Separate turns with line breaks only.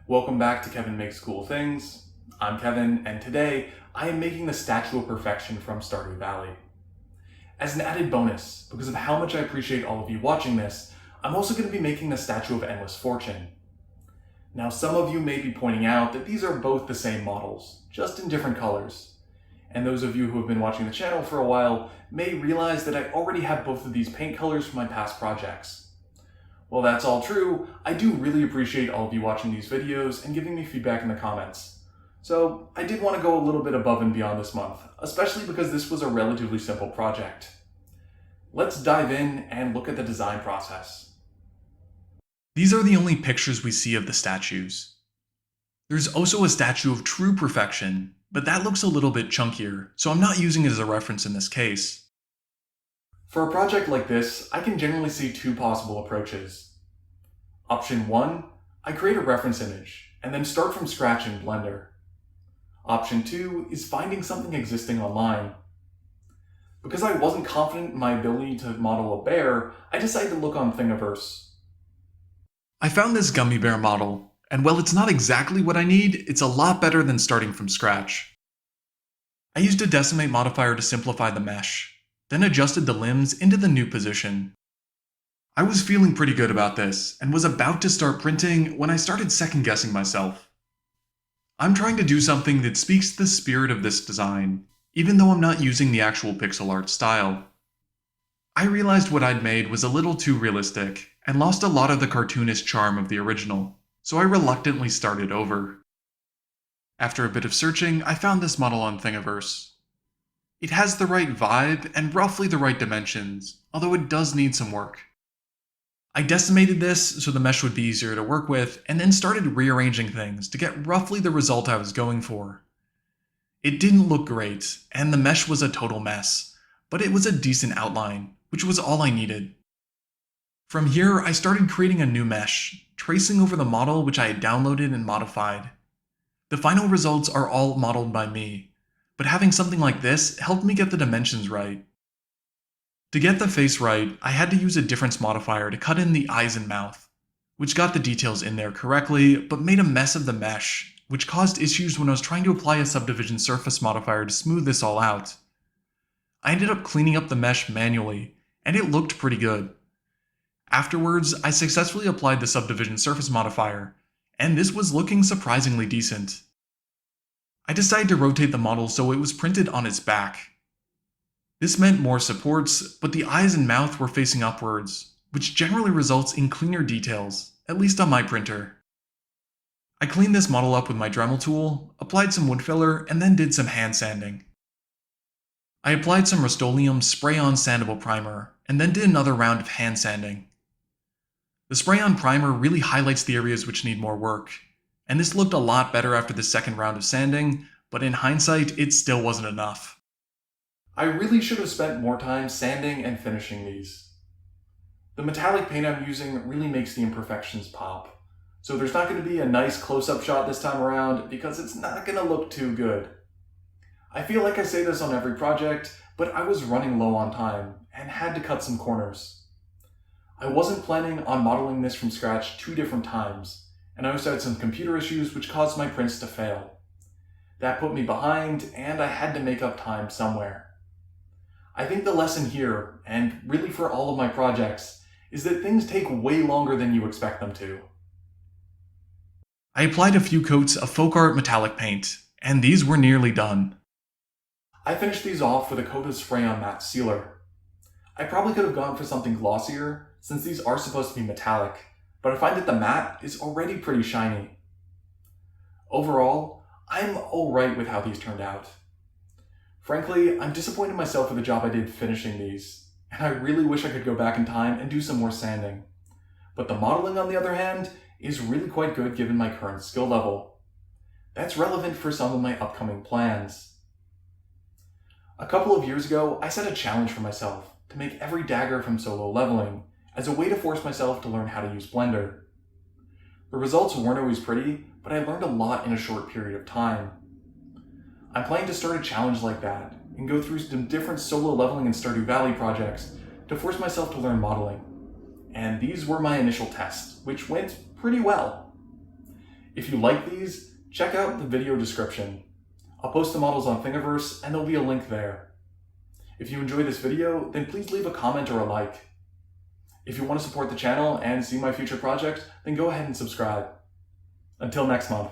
Welcome back to Kevin Makes Cool Things. I'm Kevin, and today I am making the Statue of Perfection from Stardew Valley. As an added bonus, because of how much I appreciate all of you watching this, I'm also going to be making the Statue of Endless Fortune. Now, some of you may be pointing out that these are both the same models, just in different colors. And those of you who have been watching the channel for a while may realize that I already have both of these paint colors from my past projects. While that's all true, I do really appreciate all of you watching these videos and giving me feedback in the comments. So I did want to go a little bit above and beyond this month, especially because this was a relatively simple project. Let's dive in and look at the design process. These are the only pictures we see of the statues. There's also a statue of true perfection, but that looks a little bit chunkier, so I'm not using it as a reference in this case. For a project like this, I can generally see two possible approaches. Option 1, I create a reference image, and then start from scratch in Blender. Option 2 is finding something existing online. Because I wasn't confident in my ability to model a bear, I decided to look on Thingiverse. I found this gummy bear model, and while it's not exactly what I need, it's a lot better than starting from scratch. I used a decimate modifier to simplify the mesh, then adjusted the limbs into the new position. I was feeling pretty good about this, and was about to start printing when I started second-guessing myself. I'm trying to do something that speaks to the spirit of this design, even though I'm not using the actual pixel art style. I realized what I'd made was a little too realistic, and lost a lot of the cartoonish charm of the original, so I reluctantly started over. After a bit of searching, I found this model on Thingiverse. It has the right vibe and roughly the right dimensions, although it does need some work. I decimated this so the mesh would be easier to work with, and then started rearranging things to get roughly the result I was going for. It didn't look great, and the mesh was a total mess, but it was a decent outline, which was all I needed. From here, I started creating a new mesh, tracing over the model which I had downloaded and modified. The final results are all modeled by me, but having something like this helped me get the dimensions right. To get the face right, I had to use a difference modifier to cut in the eyes and mouth, which got the details in there correctly, but made a mess of the mesh, which caused issues when I was trying to apply a subdivision surface modifier to smooth this all out. I ended up cleaning up the mesh manually, and it looked pretty good. Afterwards, I successfully applied the subdivision surface modifier, and this was looking surprisingly decent. I decided to rotate the model so it was printed on its back. This meant more supports, but the eyes and mouth were facing upwards, which generally results in cleaner details, at least on my printer. I cleaned this model up with my Dremel tool, applied some wood filler, and then did some hand sanding. I applied some Rust-Oleum spray-on sandable primer, and then did another round of hand sanding. The spray-on primer really highlights the areas which need more work, and this looked a lot better after the second round of sanding, but in hindsight, it still wasn't enough. I really should have spent more time sanding and finishing these. The metallic paint I'm using really makes the imperfections pop, so there's not going to be a nice close-up shot this time around because it's not going to look too good. I feel like I say this on every project, but I was running low on time and had to cut some corners. I wasn't planning on modeling this from scratch 2 different times, and I also had some computer issues which caused my prints to fail. That put me behind, and I had to make up time somewhere. I think the lesson here, and really for all of my projects, is that things take way longer than you expect them to. I applied a few coats of folk art metallic paint, and these were nearly done. I finished these off with a coat of spray-on matte sealer. I probably could have gone for something glossier, since these are supposed to be metallic, but I find that the matte is already pretty shiny. Overall, I'm alright with how these turned out. Frankly, I'm disappointed in myself for the job I did finishing these, and I really wish I could go back in time and do some more sanding. But the modeling, on the other hand, is really quite good given my current skill level. That's relevant for some of my upcoming plans. A couple of years ago, I set a challenge for myself to make every dagger from solo leveling as a way to force myself to learn how to use Blender. The results weren't always pretty, but I learned a lot in a short period of time. I'm planning to start a challenge like that, and go through some different solo leveling and Stardew Valley projects to force myself to learn modeling. And these were my initial tests, which went pretty well. If you like these, check out the video description. I'll post the models on Thingiverse and there'll be a link there. If you enjoyed this video, then please leave a comment or a like. If you want to support the channel and see my future projects, then go ahead and subscribe. Until next month.